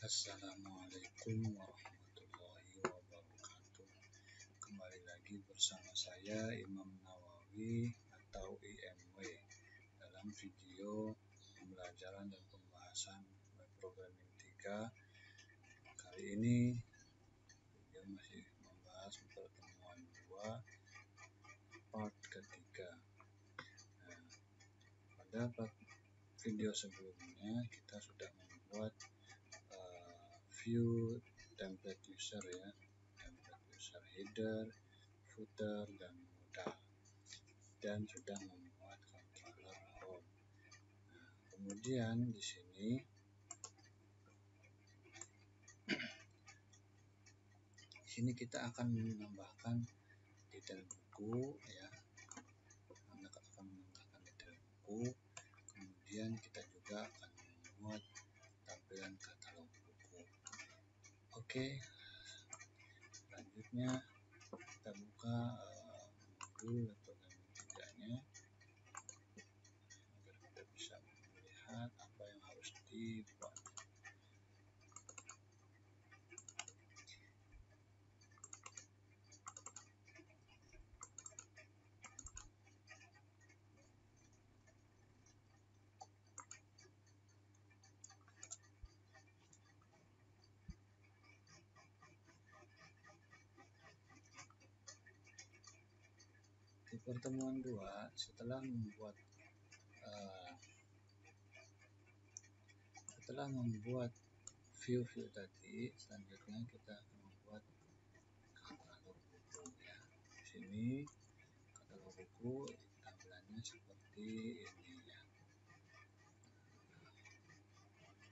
Assalamualaikum warahmatullahi wabarakatuh. Kembali lagi bersama saya Imam Nawawi atau IMW dalam video pembelajaran dan pembahasan web programming 3. Kali ini video masih membahas pertemuan 2 part ketiga. Pada video sebelumnya kita sudah membuat view template user ya, template user header, footer, dan modal, dan sudah membuat controller home. Kemudian di sini kita akan menambahkan detail buku ya, akan menambahkan detail buku. Kemudian kita juga akan membuat tampilan katalog buku. Oke, selanjutnya kita buka modul atau tiganya agar kita bisa melihat apa yang harus dibuat. Di pertemuan 2, setelah membuat view tadi, selanjutnya kita akan membuat katalog buku ya. Di sini katalog buku tampilannya seperti ini ya.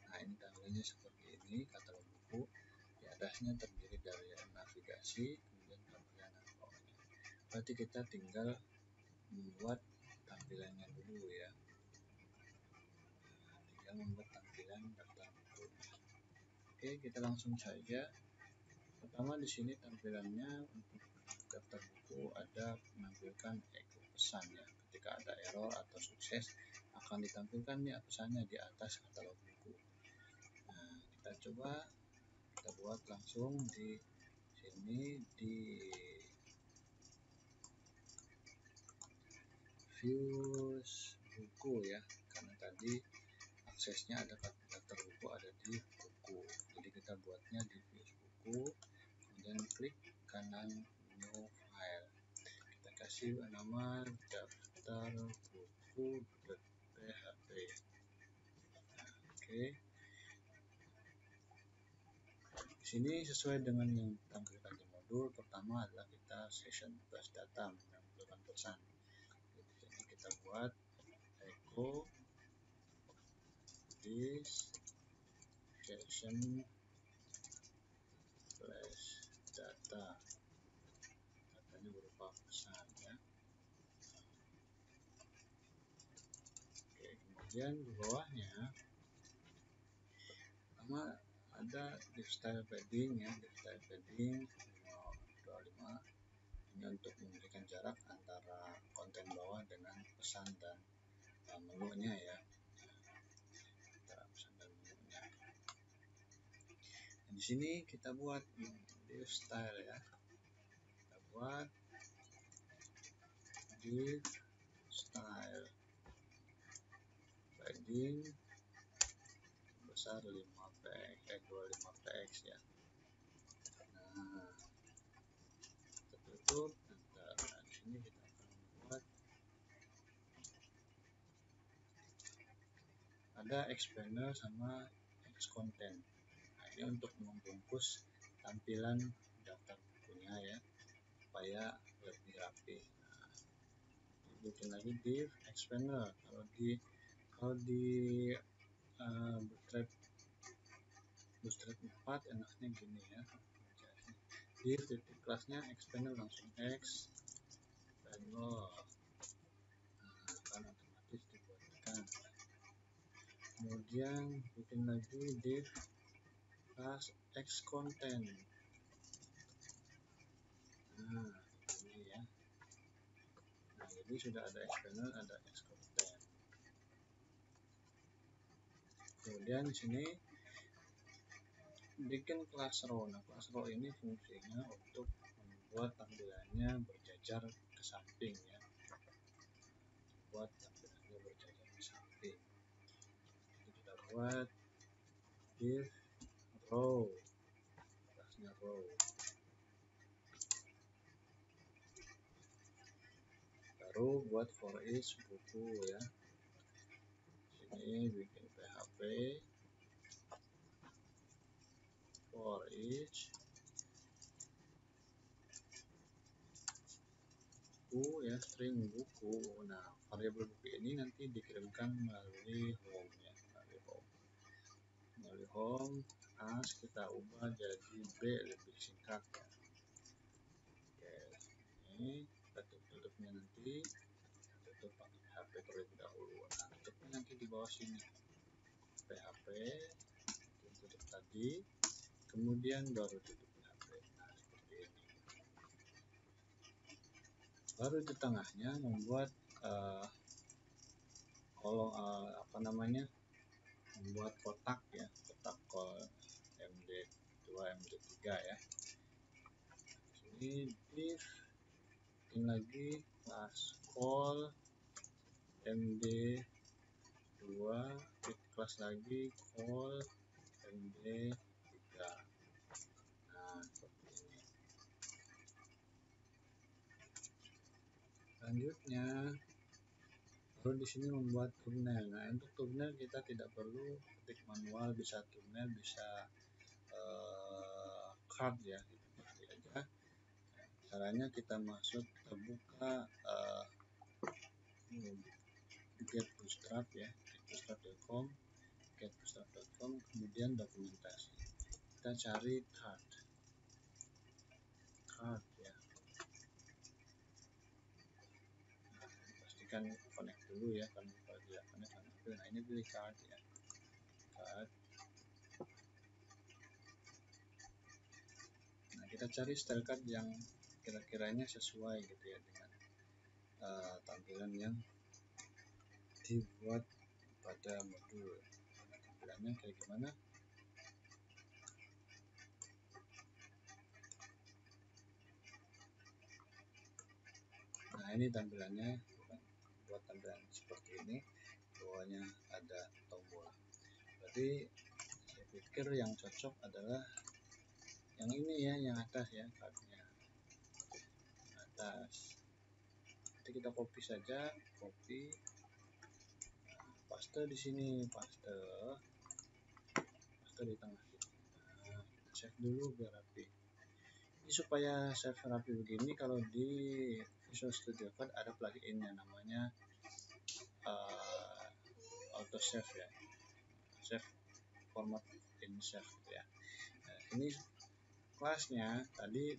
Nah, ini tampilannya seperti ini, katalog buku. Di atasnya terdiri dari navigasi, kemudian tampilan bawahnya. Berarti kita tinggal membuat tampilannya dulu ya. Tinggal membuat tampilan daftar buku. Oke, kita langsung saja. Pertama di sini tampilannya untuk daftar buku ada menampilkan echo pesan ya. Ketika ada error atau sukses akan ditampilkan nih pesannya di atas katalog buku. Nah, kita coba kita buat langsung di sini di views buku ya, karena tadi aksesnya ada daftar buku ada di buku, jadi kita buatnya di views buku, kemudian klik kanan new file, kita kasih nama daftar buku.php. Oke, di sini sesuai dengan yang ditampilkan di modul. Pertama adalah kita session plus data menampilkan pesan. Jadi di sini kita buat echo this session plus datanya berupa pesan ya. Oke, kemudian di bawahnya pertama ada div style padding ya, div style padding 25. Ini untuk memberikan jarak antara konten bawah dengan pesan dan menunya ya, antara pesan dan menunya. Dan di sini kita buat div style ya, kita buat div style padding besar 25px ya. Nah, tertutup. Nah, di sini kita akan membuat ada expander sama xcontent. Nah, ini untuk membungkus tampilan daftar bukunya ya, supaya lebih rapi. Nah, bikin lagi div expander. Kalau di Bootstrap 4 enaknya gini ya, div titik kelasnya expander langsung x dan akan otomatis dibuatkan. Kemudian bikin lagi div kelas xcontent. Nah, ini ya. Nah, jadi sudah ada expander, ada xcontent. Kemudian di sini bikin kelas row. Nah, kelas row ini fungsinya untuk membuat tampilannya berjajar ke samping ya. Buat tampilannya berjajar ke samping. Jadi kita buat div row, kelasnya row. Baru buat for each buku ya. Ini bikin PHP for each buku ya, string buku. Nah, variabel buku ini nanti dikirimkan melalui home ya, melalui home. As kita ubah jadi B lebih singkat ya. Oke, ini kita tutupnya nanti tutup pakai PHP terlebih dahulu. Nah, tutupnya nanti di bawah sini PHP, tutup tadi, kemudian baru tutup PHP. Nah, seperti ini. Baru di tengahnya membuat kolom membuat kotak ya, kotak MD2 MD3 ya. Ini div lagi kelas call MD2, kelas lagi call MD3. Nah, seperti ini. Selanjutnya baru di sini membuat thumbnail. Nah, untuk thumbnail kita tidak perlu ketik manual, bisa thumbnail, bisa card ya, gitu aja. Caranya kita masuk, kita buka get bootstrap ya, getbootstrap.com, kemudian dokumentasi. Kita cari card ya. Pastikan connect dulu ya, karena kalau tidak connect. Nah, ini pilih card ya, card. Nah, kita cari style card yang kira-kiranya sesuai gitu ya dengan tampilan yang dibuat pada modul. Tampilannya kayak gimana? Nah, ini tampilannya, buat tampilan seperti ini. Bawahnya ada tombol. Berarti saya pikir yang cocok adalah yang ini ya, yang atas ya, cardnya atas. Nanti kita copy saja, copy, paste di sini, paste di tengah sini. Nah, kita save dulu biar rapi. Ini supaya save rapi begini, kalau di Visual Studio Code ada plugin yang namanya auto save ya, save format in save gitu ya. Nah, ini kelasnya tadi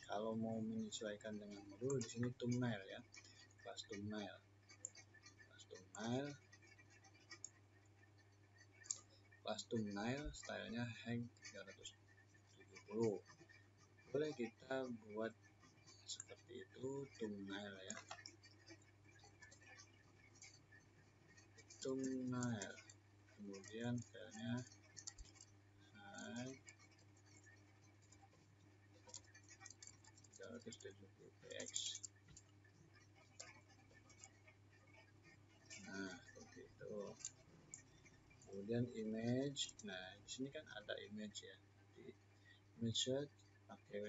kalau mau menyesuaikan dengan modul di sini thumbnail ya, kelas thumbnail, stylenya hang 370. Boleh kita buat seperti itu, thumbnail ya, thumbnail. Kemudian stylenya hang 370 px. Nah, seperti itu. Kemudian image. Nah, di sini kan ada image ya. Di image search pakai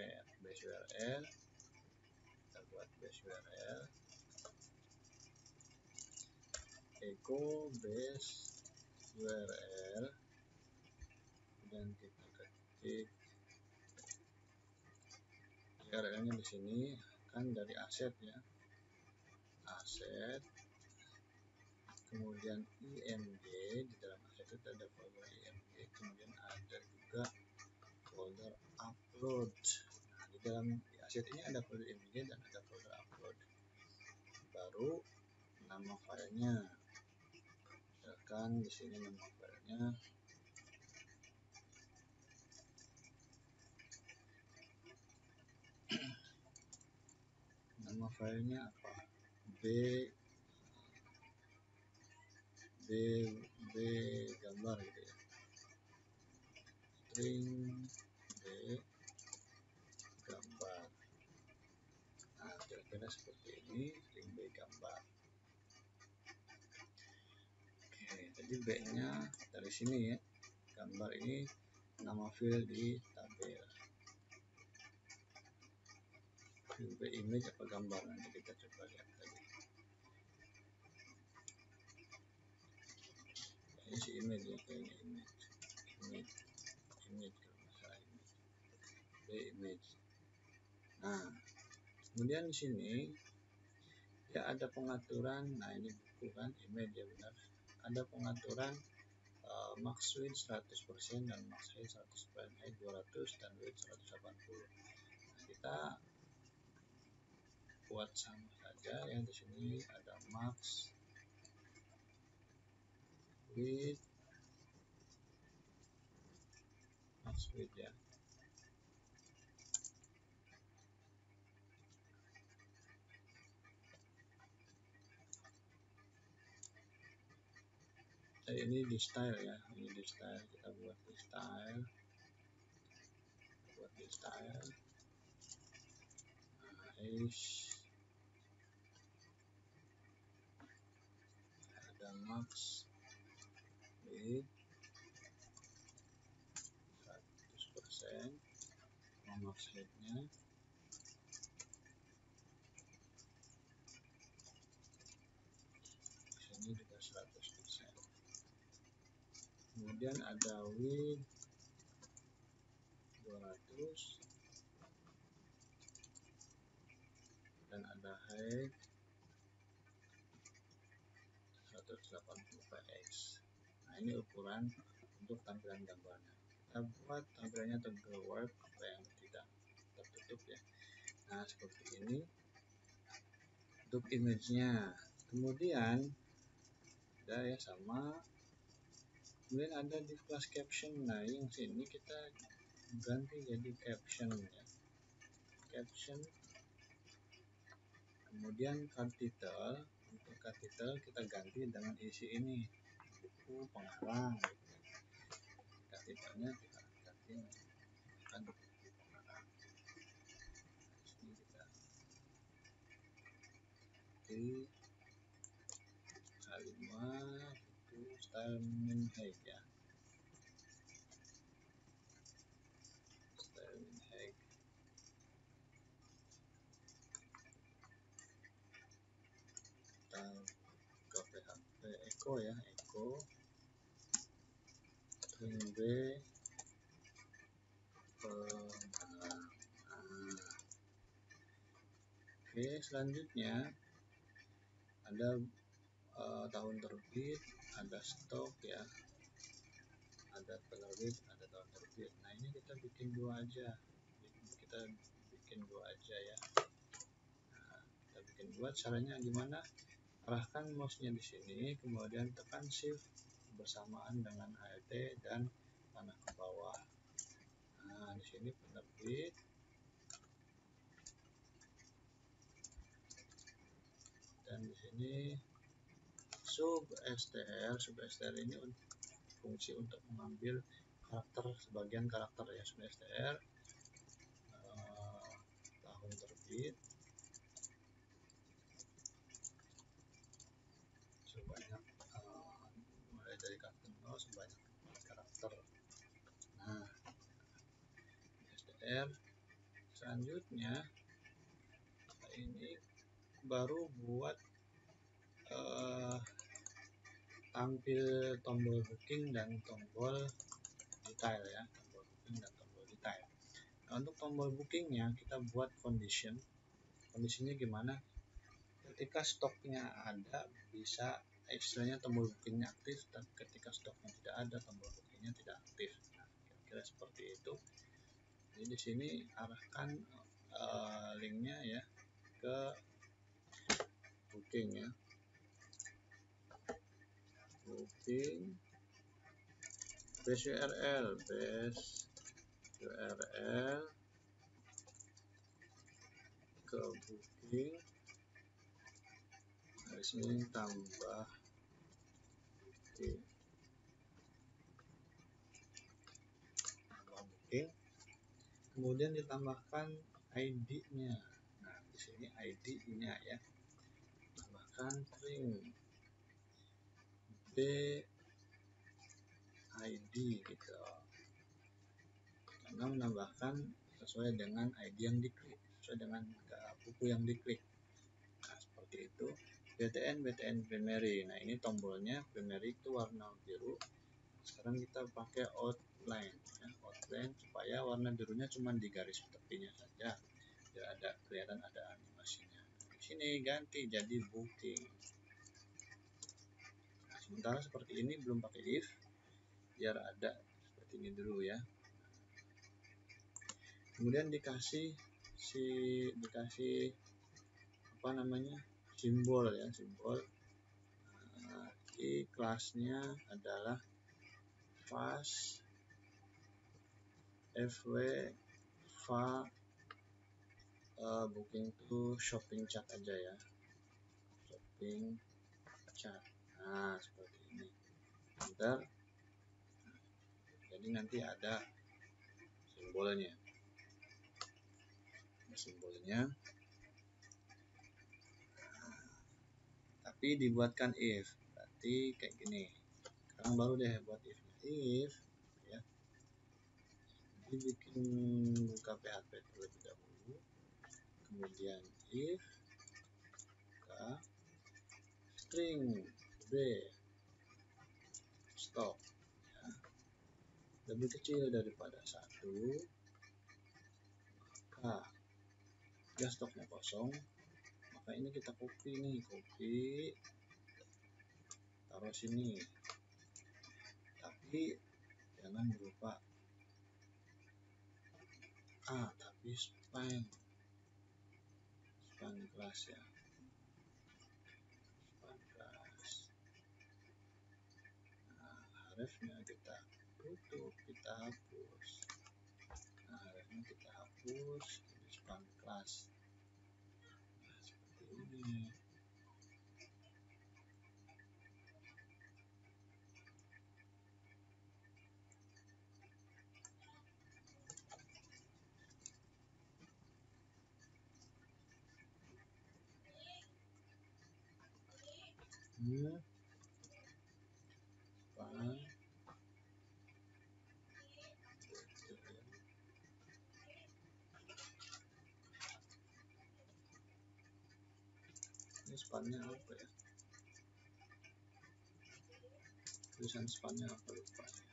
base URL. Kita buat base URL. Echo base URL. Dan kita ketik URL-nya di sini kan dari aset ya. Aset. Kemudian img, di dalam aset itu ada folder img, kemudian ada juga folder upload. Nah, di dalam aset ini ada folder img dan ada folder upload. Baru nama filenya, misalkan di sini nama filenya apa? B gambar gitu ya, string seperti ini, link B gambar. Oke, jadi B nya dari sini ya, gambar ini nama file di tabel. File B image apa gambar, nanti kita coba lihat tadi. Ini si image ya, kayaknya image kalau masalah image. B image. Nah, kemudian di sini ya ada pengaturan. Nah, ini buku kan, image ya benar. Ada pengaturan max width 100% dan max height 100%, height 200 dan width 180. Nah, kita buat sama saja yang di sini ada max width ya. Ini di style ya, ini di style, kita buat di style, ada max width 100%, max height-nya ini juga 100%. Kemudian ada width 200 dan ada height 180px. Nah, ini ukuran untuk tampilan gambarnya. Kita buat tampilannya toggle work supaya yang tidak tertutup ya. Nah, seperti ini untuk image-nya. Kemudian ada ya sama. Kemudian ada di class caption. Nah, yang sini kita ganti jadi caption ya. Caption. Kemudian card title. Untuk card title kita ganti dengan isi ini, buku pengarang. Card title-nya kita ganti dengan buku pengarang. Ini kita ganti kalimat itu style min height ya. Style min height. Kita ke PHP echo ya, echo string B pengarang. Oke, selanjutnya ada tahun terbit, ada stok ya, ada penerbit, ada tahun terbit. Nah, ini kita bikin dua aja, ya. Nah, kita bikin dua. Caranya gimana? Arahkan mouse-nya di sini, kemudian tekan shift bersamaan dengan Alt dan panah ke bawah. Nah, di sini penerbit. Dan di sini sub-str ini fungsi untuk mengambil sebagian karakter ya. Sub-str tahun terbit sebanyak mulai dari karakter 0 sebanyak 4 karakter. Nah, str selanjutnya ini baru buat tampil tombol booking dan tombol detail ya, Nah, untuk tombol bookingnya kita buat conditionnya gimana? Ketika stoknya ada bisa istilahnya tombol bookingnya aktif, dan ketika stoknya tidak ada tombol bookingnya tidak aktif. Nah, kira-kira seperti itu. Jadi di sini arahkan linknya ya ke booking ya, booking base URL ke booking, di sini tambah booking, kemudian ditambahkan ID-nya. Nah, di di sini ID-nya ya, tambahkan string BID gitu, karena menambahkan sesuai dengan ID yang diklik, sesuai dengan buku yang diklik. Nah, seperti itu. BTN primary. Nah, ini tombolnya primary itu warna biru. Sekarang kita pakai outline ya, outline supaya warna birunya cuma di garis tepinya saja, biar ada kelihatan ada animasinya. Di sini ganti jadi booking. Nah, sementara seperti ini belum pakai if, biar ada seperti ini dulu ya. Kemudian dikasih simbol ya, simbol. Di kelasnya adalah fast fw va booking to shopping chat aja ya, shopping chat. Nah, seperti ini. Enter. Jadi nanti ada simbolnya. Tapi dibuatkan if, berarti kayak gini. Sekarang baru deh buat if ya. Dibikin buka PHP terlebih dahulu, kemudian if string b stock ya, lebih kecil daripada 1, maka ya stoknya kosong, maka ini kita copy taruh sini, tapi jangan berupa tapi span class ya, span class. Nah, harusnya kita tutup, kita hapus. Nah, harusnya kita hapus di span class. Nah, seperti ini. Ini spannya apa ya? Tulisan spannya apa lupa ya.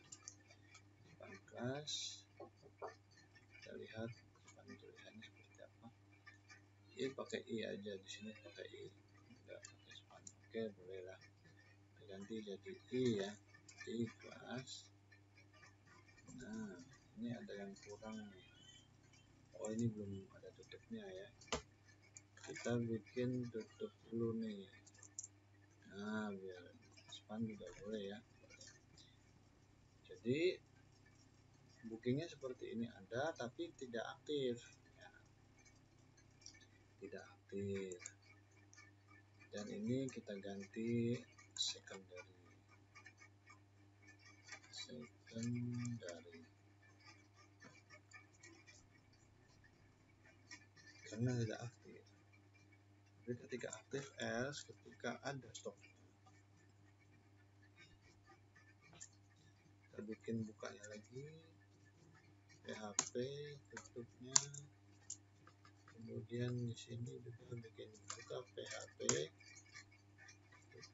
Span class. Kita lihat span tulisannya seperti apa. Ini pakai i aja, di sini pakai i. Enggak pakai span. Oke, boleh lah. Kita ganti jadi i ya. I class. Nah, ini ada yang kurang nih. Oh, ini belum ada tutupnya ya. Kita bikin tutup dulu nih. Nah, biar span juga boleh ya. Jadi bookingnya seperti ini ada, tapi tidak aktif ya. Tidak aktif. Dan ini kita ganti secondary karena tidak aktif. Jadi ketika aktif else ketika ada stok. Kita bikin bukanya lagi, PHP tutupnya, kemudian di sini juga bikin buka PHP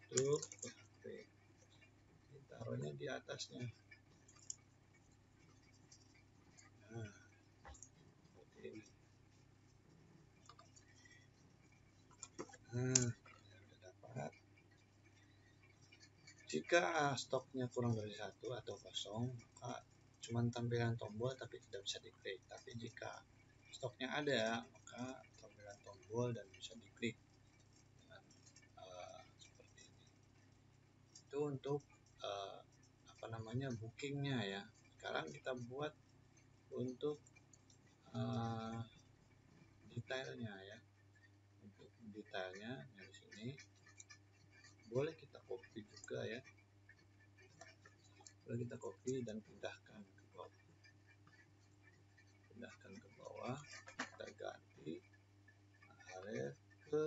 tutup PHP, taruhnya di atasnya. Nah, seperti ini. Nah, sudah dapat. Jika stoknya kurang dari 1 atau kosong, maka cuma tampilan tombol tapi tidak bisa diklik. Tapi jika stoknya ada, maka tampilan tombol dan bisa diklik dengan seperti ini. Itu untuk bookingnya ya. Sekarang kita buat untuk detailnya ya. Untuk detailnya di sini boleh kita copy juga ya. Boleh kita copy dan pindahkan ke bawah. Kita ganti lihat ke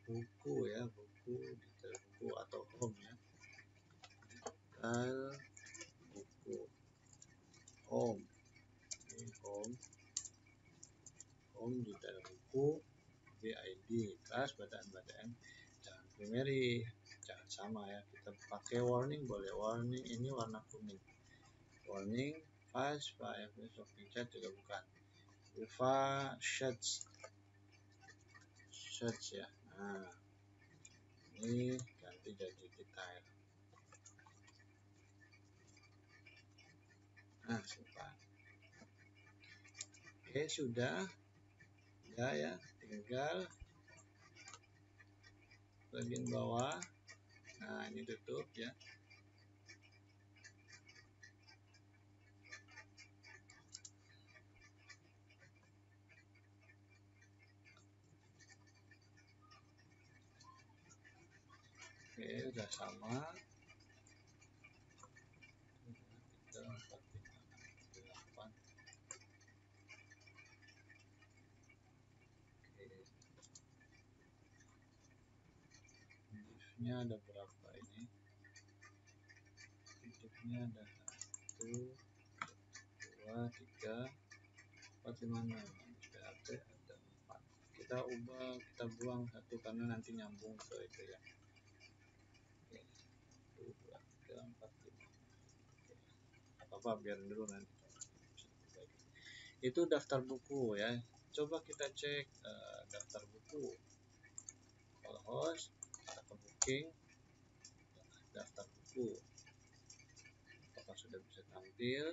buku ya, buku, detail buku atau home ya, detail buku, home, ini home detail buku, BID, kelas, bacaan, jangan primary, jangan sama ya, kita pakai warning boleh, warning ini warna kuning, warning fast file shopping chat juga bukan, UVA shirts ya. Nah ini ganti jadi detail. Nah simpan. Oke sudah ya, tinggal bagian bawah. Nah ini tutup ya. Oke udah sama. 3, 4, 5, 6, 8. Div-nya ada berapa ini? Div-nya ada 1, 2, 3, 4, 5, 6. PHP ada 4. Kita ubah, kita buang 1 karena nanti nyambung ke itu ya. Oke. 1, 2, 3, 4, 5. Apa biar dulu nanti. Itu daftar buku ya. Coba kita cek daftar buku. Kalau host, kita ke booking, daftar buku. Apakah sudah bisa tampil?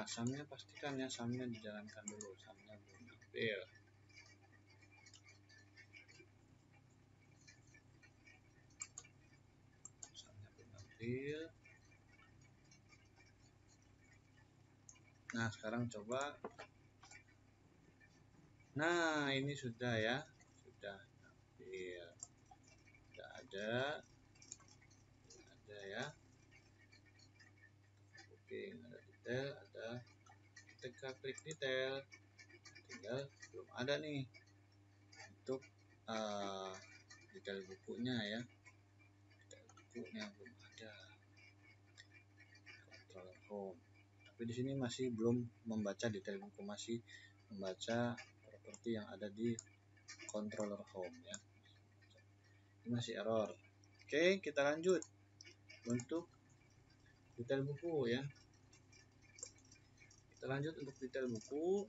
Sumnya pastikan ya, sumnya dijalankan dulu, sumnya belum tampil. Sumnya belum tampil. Nah sekarang coba. Nah ini sudah ya, sudah tampil, sudah ada ya. Booking ada detail, ada. Ketika klik detail, tinggal belum ada nih untuk detail bukunya ya, detail bukunya belum ada, control home. Tapi di sini masih belum membaca detail buku, masih membaca properti yang ada di controller home ya, ini masih error. Oke kita lanjut untuk detail buku ya. Kita lanjut untuk detail buku.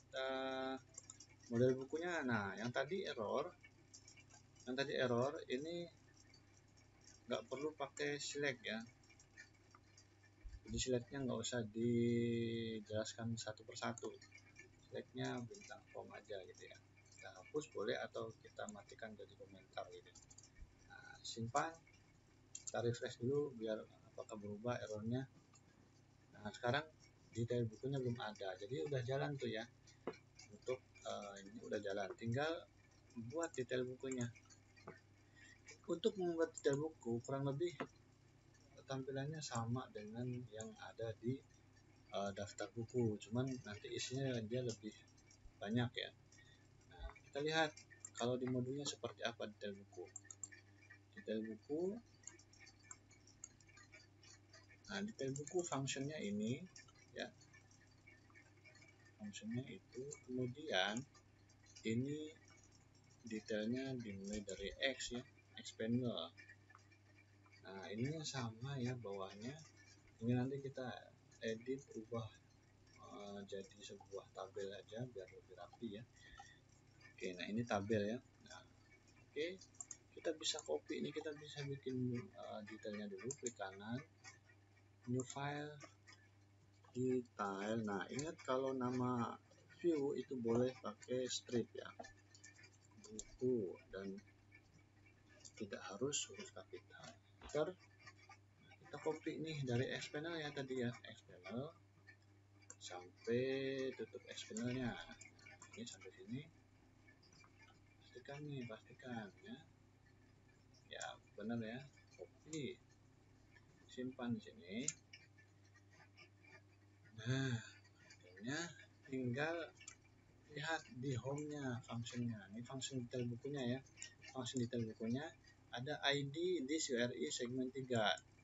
Kita model bukunya. Nah yang tadi error ini nggak perlu pakai select ya, jadi selectnya nggak usah dijelaskan satu persatu, selectnya bintang form aja gitu ya. Kita hapus boleh atau kita matikan jadi komentar gitu. Nah, simpan, kita refresh dulu biar apakah berubah errornya. Nah sekarang detail bukunya belum ada, jadi udah jalan tuh ya, untuk ini udah jalan, tinggal buat detail bukunya. Untuk membuat detail buku kurang lebih tampilannya sama dengan yang ada di daftar buku, cuman nanti isinya dia lebih banyak ya. Nah, kita lihat kalau di modulnya seperti apa detail buku. Detail buku. Nah, detail buku functionnya ini ya. Functionnya itu, kemudian ini detailnya dimulai dari X ya, X panel. Nah, ini sama ya bawahnya. Ini nanti kita edit, ubah jadi sebuah tabel aja biar lebih rapi ya. Oke, nah ini tabel ya. Nah, oke, kita bisa copy ini, kita bisa bikin detailnya dulu, klik kanan, new file, detail. Nah ingat kalau nama view itu boleh pakai strip ya, buku, dan tidak harus huruf kapital. Kita copy nih dari Xpanel ya tadi ya, Xpanel sampai tutup Xpanelnya. Ini sampai sini, pastikan ya, ya benar ya, copy, simpan di sini. Nah bukunya, tinggal lihat di home-nya functionnya. Ini function detail bukunya ya. Function detail bukunya ada ID this URI segmen 3.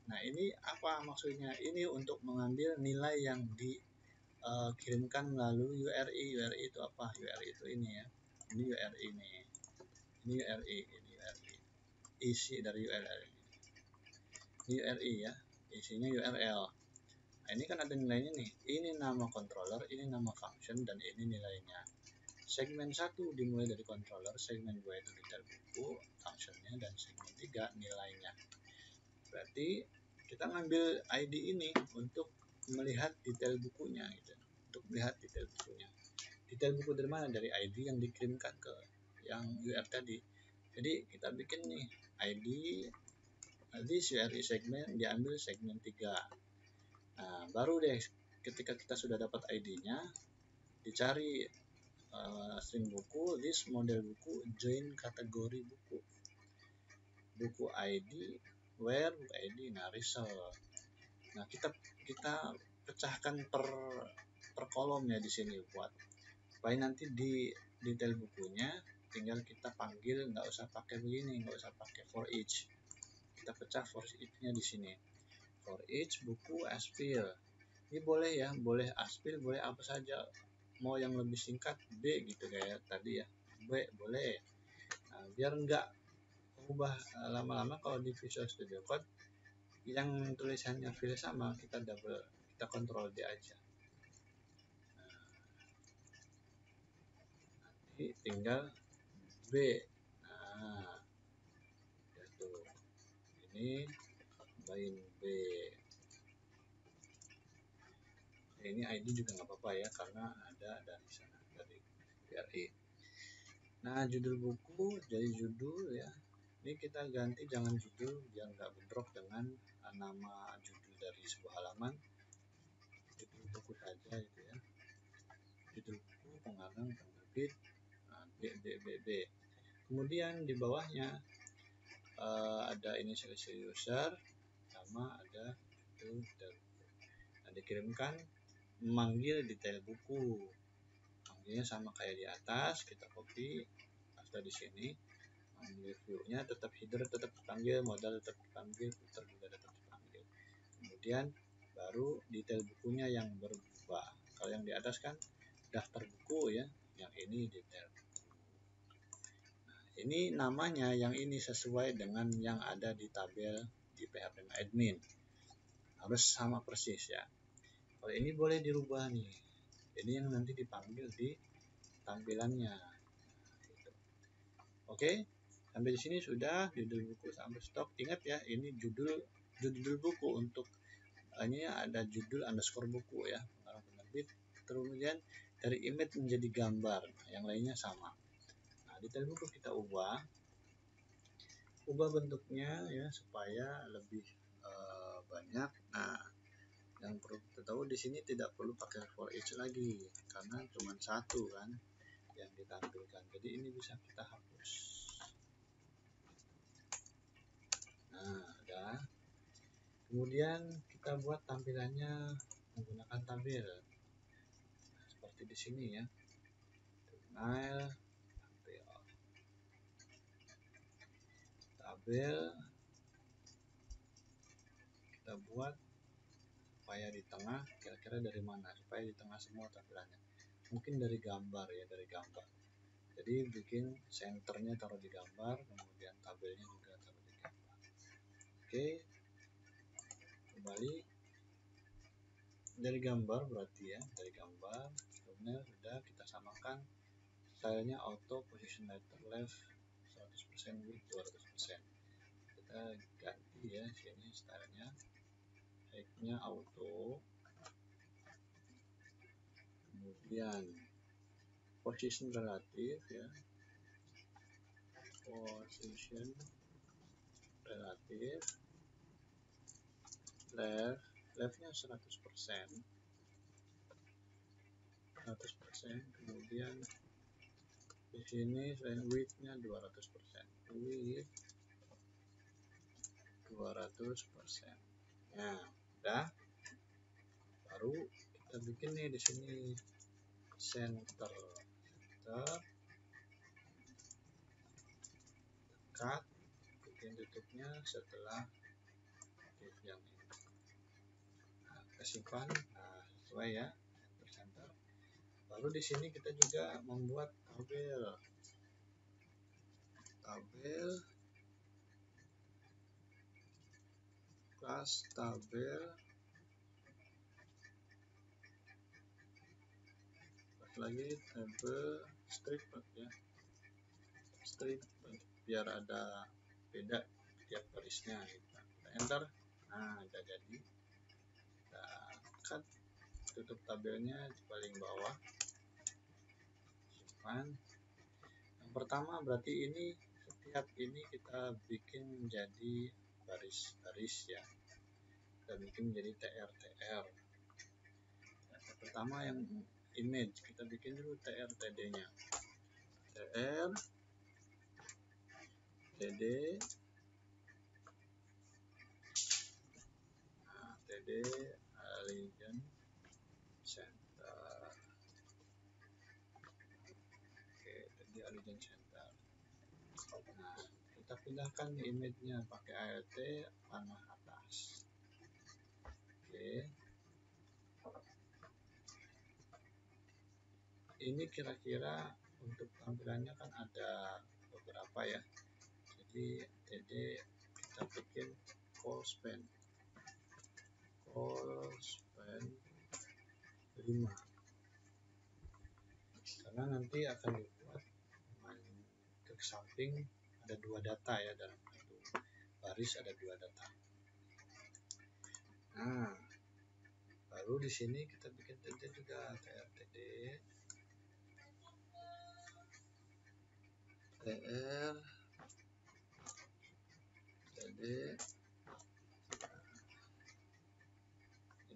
Nah, ini apa maksudnya? Ini untuk mengambil nilai yang dikirimkan melalui URI. URI itu apa? URI itu ini ya. Ini URI ini. Ini URI, ini URI. Isi dari URL. Ini URI ya. Isinya URL. Nah, ini kan ada nilainya nih. Ini nama controller, ini nama function, dan ini nilainya. Segmen 1 dimulai dari controller, segmen 2 itu detail buku, functionnya, dan segmen 3 nilainya. Berarti kita ngambil ID ini untuk melihat detail bukunya gitu. Untuk melihat detail bukunya. Detail buku dari mana? Dari ID yang dikirimkan ke yang UR tadi. Jadi kita bikin nih ID URI segmen, diambil segmen 3. Nah, baru deh ketika kita sudah dapat ID-nya, dicari string buku, list model buku, join kategori buku, buku ID, where buku ID, nah result. Nah, kita pecahkan per kolom ya di sini buat supaya nanti di detail bukunya tinggal kita panggil, nggak usah pakai begini, nggak usah pakai for each. Kita pecah for each-nya di sini. For each buku aspil. Ini boleh ya, boleh aspil, boleh apa saja. Mau yang lebih singkat B gitu kayak tadi ya, B boleh. Nah, biar nggak ubah lama-lama kalau di Visual Studio Code yang tulisannya file sama, kita kontrol D aja. Nah, nanti tinggal B. Nah, itu ini tambahin B. Ini ID juga nggak apa-apa ya, karena ada dari sana, dari URI. Nah, judul buku jadi judul ya. Ini kita ganti jangan judul, biar nggak bentrok dengan nama judul dari sebuah halaman. Judul buku saja gitu ya. Judul buku, pengarang, penerbit, nah, B. Kemudian di bawahnya ada inisialisasi user, sama ada judul detail buku. Nah, dikirimkan memanggil detail buku. Manggilnya sama kayak di atas, kita copy, paste di sini. Manggil view-nya tetap header tetap dipanggil, modal tetap dipanggil, footer juga tetap dipanggil. Kemudian baru detail bukunya yang berubah. Kalau yang di atas kan daftar buku ya, yang ini detail buku. Nah, ini namanya yang ini sesuai dengan yang ada di tabel di PHP Admin. Harus sama persis ya. Kalau ini boleh dirubah nih. Ini yang nanti dipanggil di tampilannya. Gitu. Oke, sampai di sini sudah judul buku sampai stop. Ingat ya, ini judul buku. Untuk ini ada judul underscore buku ya, pengarang penerbit. Kemudian dari image menjadi gambar, yang lainnya sama. Nah, detail buku kita ubah bentuknya ya supaya lebih banyak. Nah, yang perlu kita tahu di sini tidak perlu pakai for each lagi karena cuma satu kan yang ditampilkan, jadi ini bisa kita hapus. Nah, udah. Kemudian kita buat tampilannya menggunakan tabel. Nah, seperti di sini ya. Tabel kita buat supaya di tengah, kira-kira dari mana supaya di tengah semua tampilannya. Mungkin dari gambar ya, dari gambar. Jadi bikin senternya taruh di gambar, kemudian tabelnya juga taruh di gambar. Oke, kembali dari gambar berarti ya, dari gambar. Kemudian sudah kita samakan stylenya auto, position letter left 100%, width 200%. Kita ganti ya sini stylenya, height-nya auto. Kemudian position relatif ya, position relatif, leftnya 100%, kemudian di sini width-nya 200%, width 200%. Nah, udah, baru kita bikin nih di sini center, cut, bikin tutupnya setelah div yang ini. Nah, kesipan, nah sesuai ya, center. Lalu di sini kita juga membuat tabel kelas tabel lagi tabel strip ya, strip biar ada beda tiap barisnya gitu. Kita enter, nah udah jadi. Kita cut, tutup tabelnya di paling bawah, simpan. Yang pertama berarti ini setiap ini kita bikin menjadi baris-baris ya, kita bikin menjadi tr. Yang pertama yang image, kita bikin dulu td nya, td, nah, td Allegiant Center. Oke, td Allegiant Center. Nah, kita pindahkan image-nya pakai ALT panah atas. Oke. Ini kira-kira untuk tampilannya kan ada beberapa ya. Jadi td kita bikin call span 5, karena nanti akan dibuat ke samping ada 2 data ya, dalam satu baris ada 2 data. Nah, baru di sini kita bikin td juga, td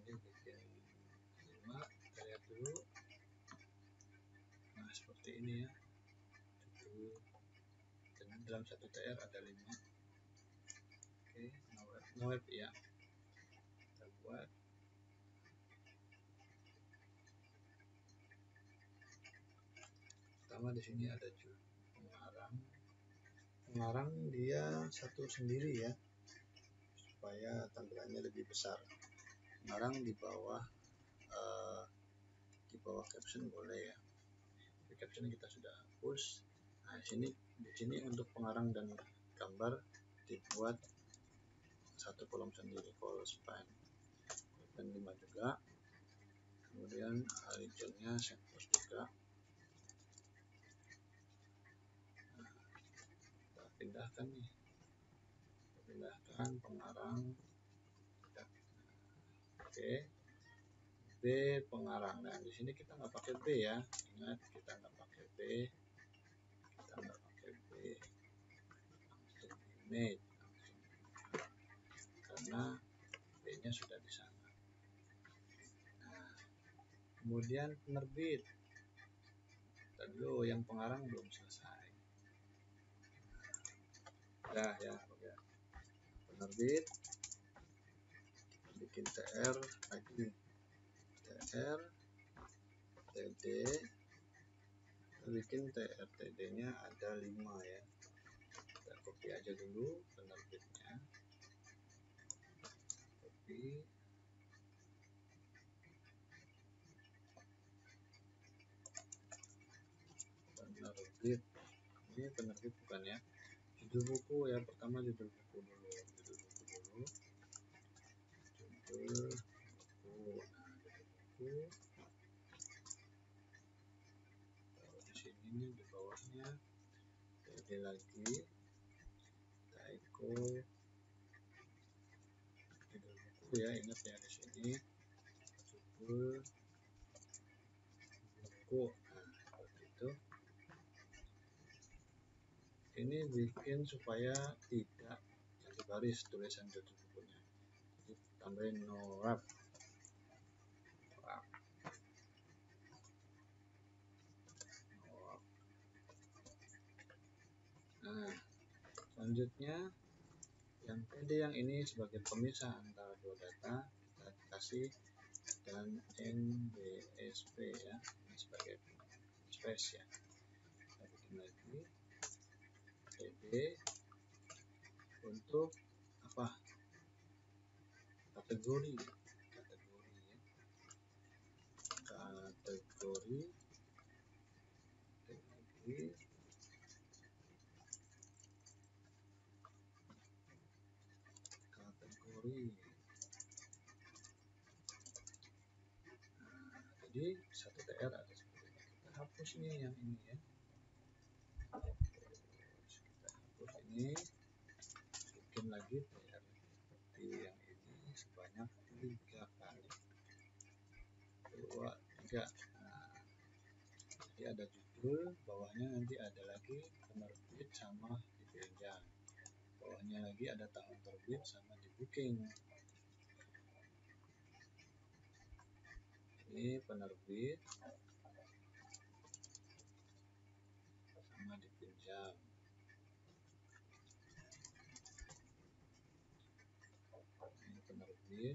ini bikin 5, kita lihat dulu. Nah, seperti ini ya. Dan dalam satu tr ada 5. Oke, no web ya. Kita buat pertama di sini ada pengarang dia satu sendiri ya, supaya tampilannya lebih besar. Pengarang di bawah caption boleh ya. Di caption kita sudah hapus. Nah, di sini untuk pengarang dan gambar dibuat satu kolom sendiri, call span dan 5 juga. Kemudian regionnya CentOS juga. Nah, kita pindahkan nih, pengarang. Oke, B pengarang. Nah, di sini kita nggak pakai B ya, ingat kita nggak pakai B, langsung image, karena B-nya sudah di sana. Nah, kemudian penerbit. Tadi yang pengarang belum selesai. Nah, ya, penerbit bikin tr lagi, tr td, bikin td nya ada 5 ya. Kita copy aja dulu penerbitnya, copy, penerbit, ini penerbit bukan ya, judul buku ya. Pertama judul buku dulu, Nah, judul buku. Taruh di sini nih, di bawahnya td lagi, taiko judul buku ya, ingat ya, di sini judul buku. Nah, seperti itu. Ini bikin supaya tidak satu baris tulisan judul bukunya, jadi tambahin no wrap. Nah, selanjutnya yang td yang ini sebagai pemisah antara 2 data, kita kasih dan NBSP ya, ini sebagai space ya. Kita bikin lagi TD untuk apa, kategori ya, kategori jadi satu TR ada seperti ini. Kita hapus nih yang ini ya, kita hapus ini, bikin lagi TR seperti yang ini sebanyak 3 kali, 2, 3. Nah, jadi ada judul, bawahnya nanti ada lagi penerbit sama dipinjam, bawahnya lagi ada tahun terbit sama di booking. Ini penerbit sama dipinjam. Ini penerbit.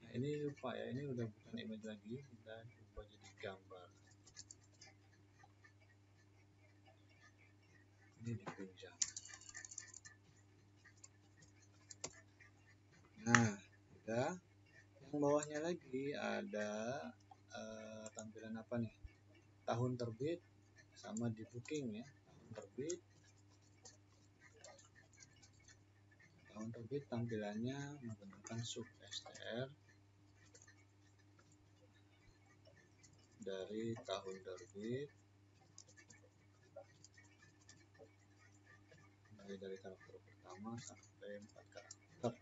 Nah, ini lupa ya, ini udah bukan image lagi, kita ubah jadi gambar. Ini dipinjam. Nah, udah. Yang bawahnya lagi ada tampilan apa nih? Tahun terbit sama di booking ya. Tahun terbit tampilannya menggunakan sub str dari tahun terbit, mulai dari karakter pertama sampai 4 karakter.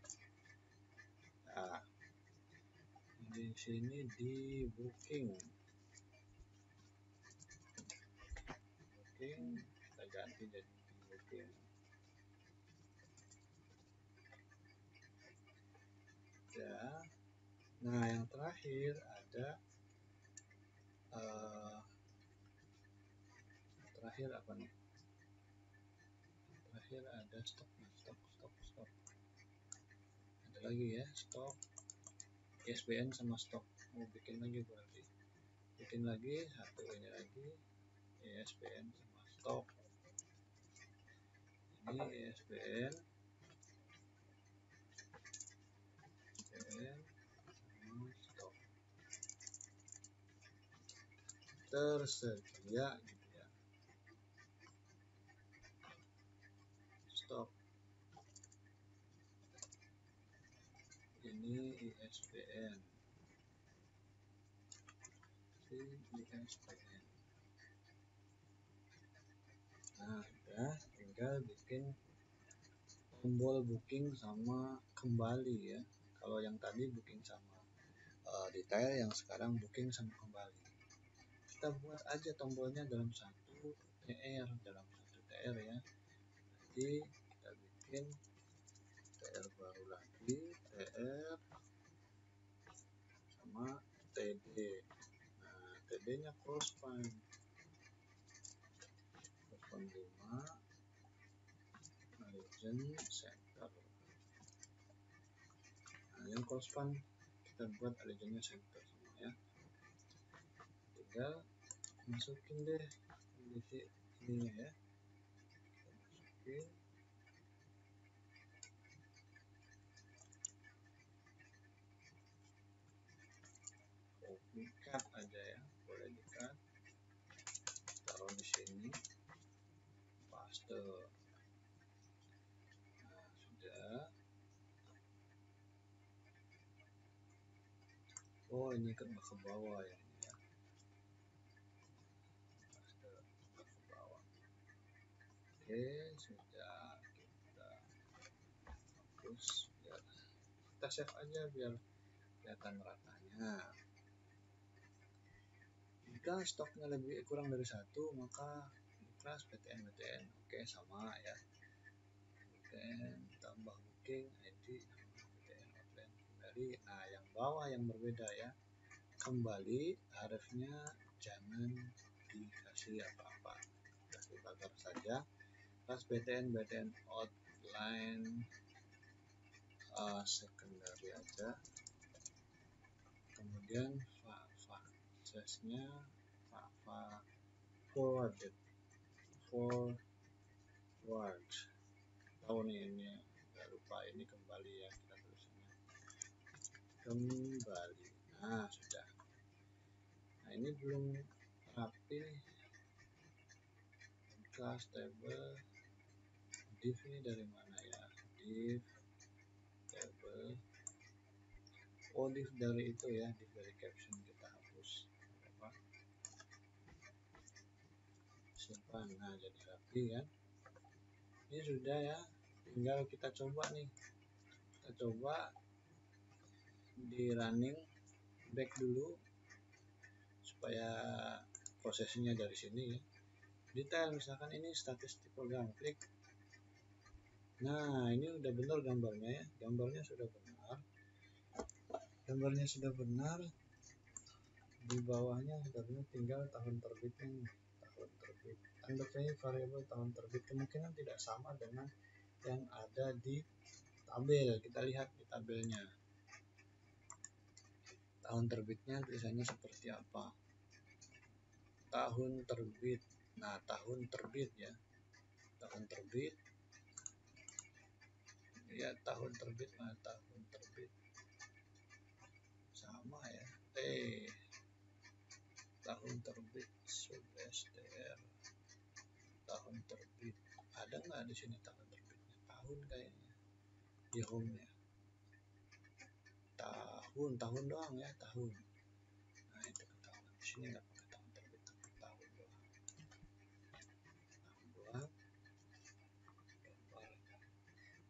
Nah, di sini di booking kita ganti jadi di booking ya. Nah, yang terakhir ada terakhir apa nih? Terakhir ada stok. Ada lagi ya, stok, ISBN sama stok. Mau bikin lagi berarti. Bikin lagi satu ini lagi, ISBN sama stok. Ini ISBN sama stok. Tersedia gitu ya. Stok. Ini ISBN. Nah, udah, tinggal bikin tombol booking sama kembali ya. Kalau yang tadi booking sama detail, yang sekarang booking sama kembali. Kita buat aja tombolnya dalam satu TR ya. Jadi kita bikin TR baru lagi, TR sama TD. Nah, TD nya crosspan 5 legend center. Nah, yang crosspan kita buat legendnya center semua ya. Tinggal masukin deh ininya ya, kita masukin copy cut aja ya, boleh di cut, taruh di sini, paste. Nah, sudah. Oh, ini ke bawah ya, paste ke bawah. Oke, sudah. Kita hapus, biar kita save aja biar kelihatan ratanya. Jika stoknya lebih kurang dari 1, maka kelas BTN. Oke, sama ya. BTN tambah booking ID BTN outline kembali. Nah, yang bawah yang berbeda ya. Kembali harusnya jangan dikasih apa-apa, kasih pagar saja. Kelas BTN outline secondary aja. Kemudian accessnya forward tahu nih, ini nggak lupa, ini kembali ya, kita tulisannya kembali. Nah sudah. Nah ini belum rapi nih. Class table div ini dari mana ya? Div table, div dari itu ya, div dari caption kita hapus. Apa? Simpan. Nah jadi rapi kan? Ini sudah ya, tinggal kita coba nih. Kita coba di running back dulu supaya prosesnya dari sini ya. Detail, misalkan ini statistik program, klik. Nah ini udah benar gambarnya ya, gambarnya sudah benar, di bawahnya sudah benar, tinggal tahun terbitnya. Tahun terbit undefined variable tahun terbit kemungkinan tidak sama dengan yang ada di tabel. Kita lihat di tabelnya tahun terbitnya tulisannya seperti apa. Tahun terbit. Nah tahun terbit ya, tahun terbit ya, tahun terbit. Nah tahun terbit sama ya, tahun terbit sub str tahun terbit. Ada nggak di sini tahun terbitnya? Tahun kayaknya di home nya, tahun doang ya, tahun. Nah itu ketahuan di sini nggak pakai tahun terbit, tapi tahun doang.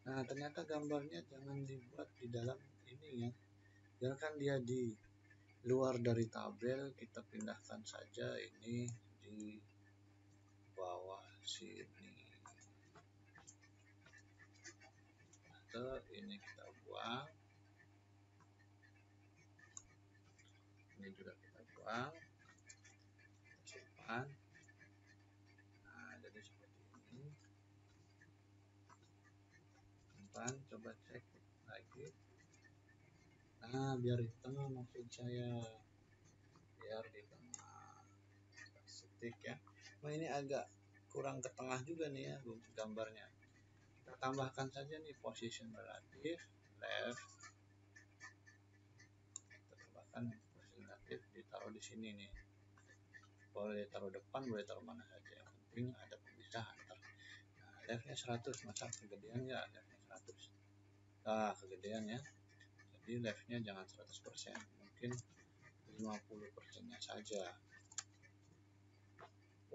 Nah ternyata gambarnya jangan dibuat di dalam ini ya, biarkan dia di luar dari tabel. Kita pindahkan saja ini di bawah sini, atau ini kita buang, ini juga kita buang, simpan. Nah jadi seperti ini, simpan, coba cek lagi. Nah biar di tengah, maksud saya biar di tengah, stick ya. Nah ini agak kurang ke tengah juga nih ya gambarnya. Kita tambahkan saja nih position relatif left, kita tambahkan position relatif, ditaruh di sini nih, boleh taruh depan, boleh taruh mana saja, yang penting ada pemisahan. Nah leftnya 100, masa kegedean ya, leftnya 100. Nah kegedean ya, jadi leftnya jangan 100%, mungkin 50% nya saja.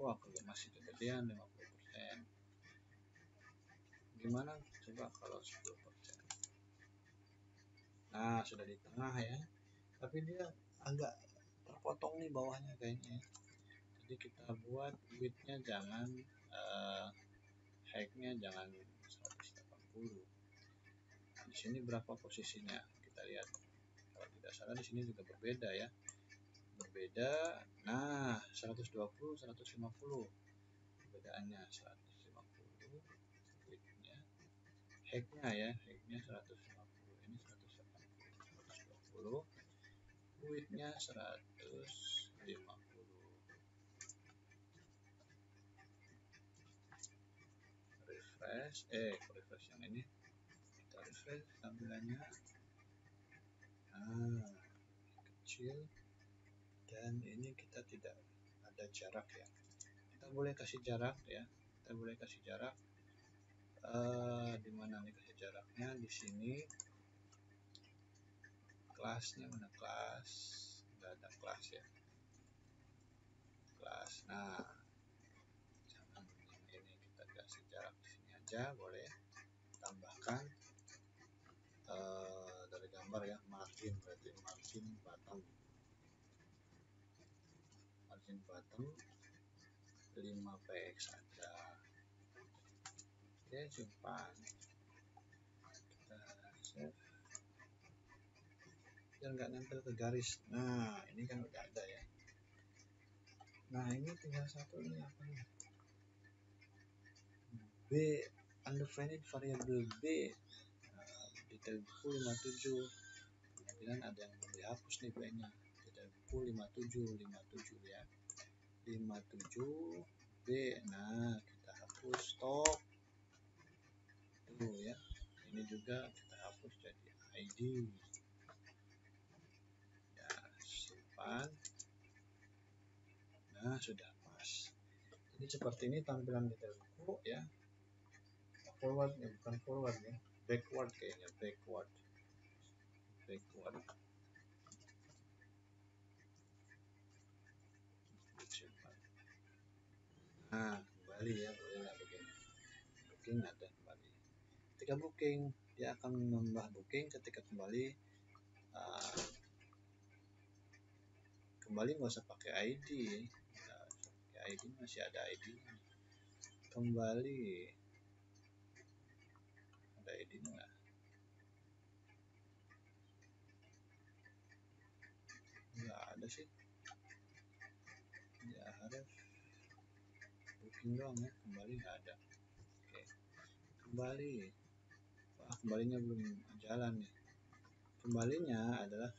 Wah masih kegedean 50%. Gimana coba kalau 10%? Nah sudah di tengah ya, tapi dia agak terpotong nih bawahnya kayaknya. Jadi kita buat width-nya jangan height-nya jangan 180. Nah, di sini berapa posisinya? Kita lihat. Kalau tidak salah di sini juga berbeda ya. Berbeda. Nah, 120, 150. Perbedaannya 150 width-nya. Height-nya ya, height-nya 150. Ini 180. 120. Width-nya 150. Refresh yang ini, kita refresh tampilannya. Nah kecil, dan ini kita tidak ada jarak ya, kita boleh kasih jarak ya, kita boleh kasih jarak. Di mana nih kasih jaraknya? Di sini. Kelasnya mana? Kelas nggak ada kelas ya, kelas. Nah jangan ini, kita kasih jarak di sini aja, boleh tambahkan dari gambar ya, margin, berarti margin bottom 5px saja. Oke, simpan, kita save biar nggak nempel ke garis. Nah ini kan udah ada ya. Nah ini tinggal satu nih, apa nih, b undefined variable b. detail buku 57. Kemungkinan ada yang belum dihapus nih B-nya. Detail buku 57 ya. 57 B. Nah, kita hapus stok. Tuh ya. Ini juga kita hapus jadi ID. Ya, simpan. Nah, sudah pas. Jadi seperti ini tampilan detail buku ya. Forward ya, bukan forward ya. Backward kayaknya, backward. Nah, kembali ya, boleh nggak begini? Booking ada kembali. Ketika booking, dia akan menambah booking. Ketika kembali, nggak usah pakai ID. Pakai ID masih ada ID. Kembali, ada ID nggak? Nggak ada sih. Ya harus booking doang ya. Kembali nggak ada. Oke, kembali. Wah, kembalinya belum jalan nih. Kembalinya adalah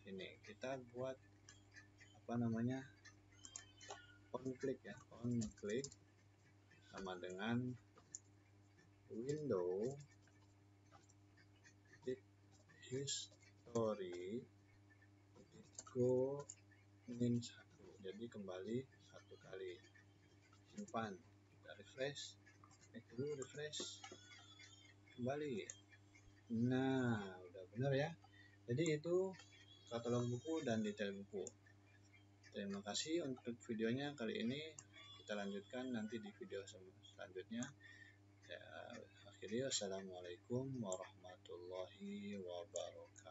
ini. Kita buat on click ya, on click sama dengan window history go min 1, jadi kembali 1 kali, simpan, kita refresh, kembali. Nah, udah benar ya. Jadi itu katalog buku dan detail buku. Terima kasih untuk videonya kali ini. Kita lanjutkan nanti di video selanjutnya. Akhirnya, assalamualaikum warahmatullahi wabarakatuh.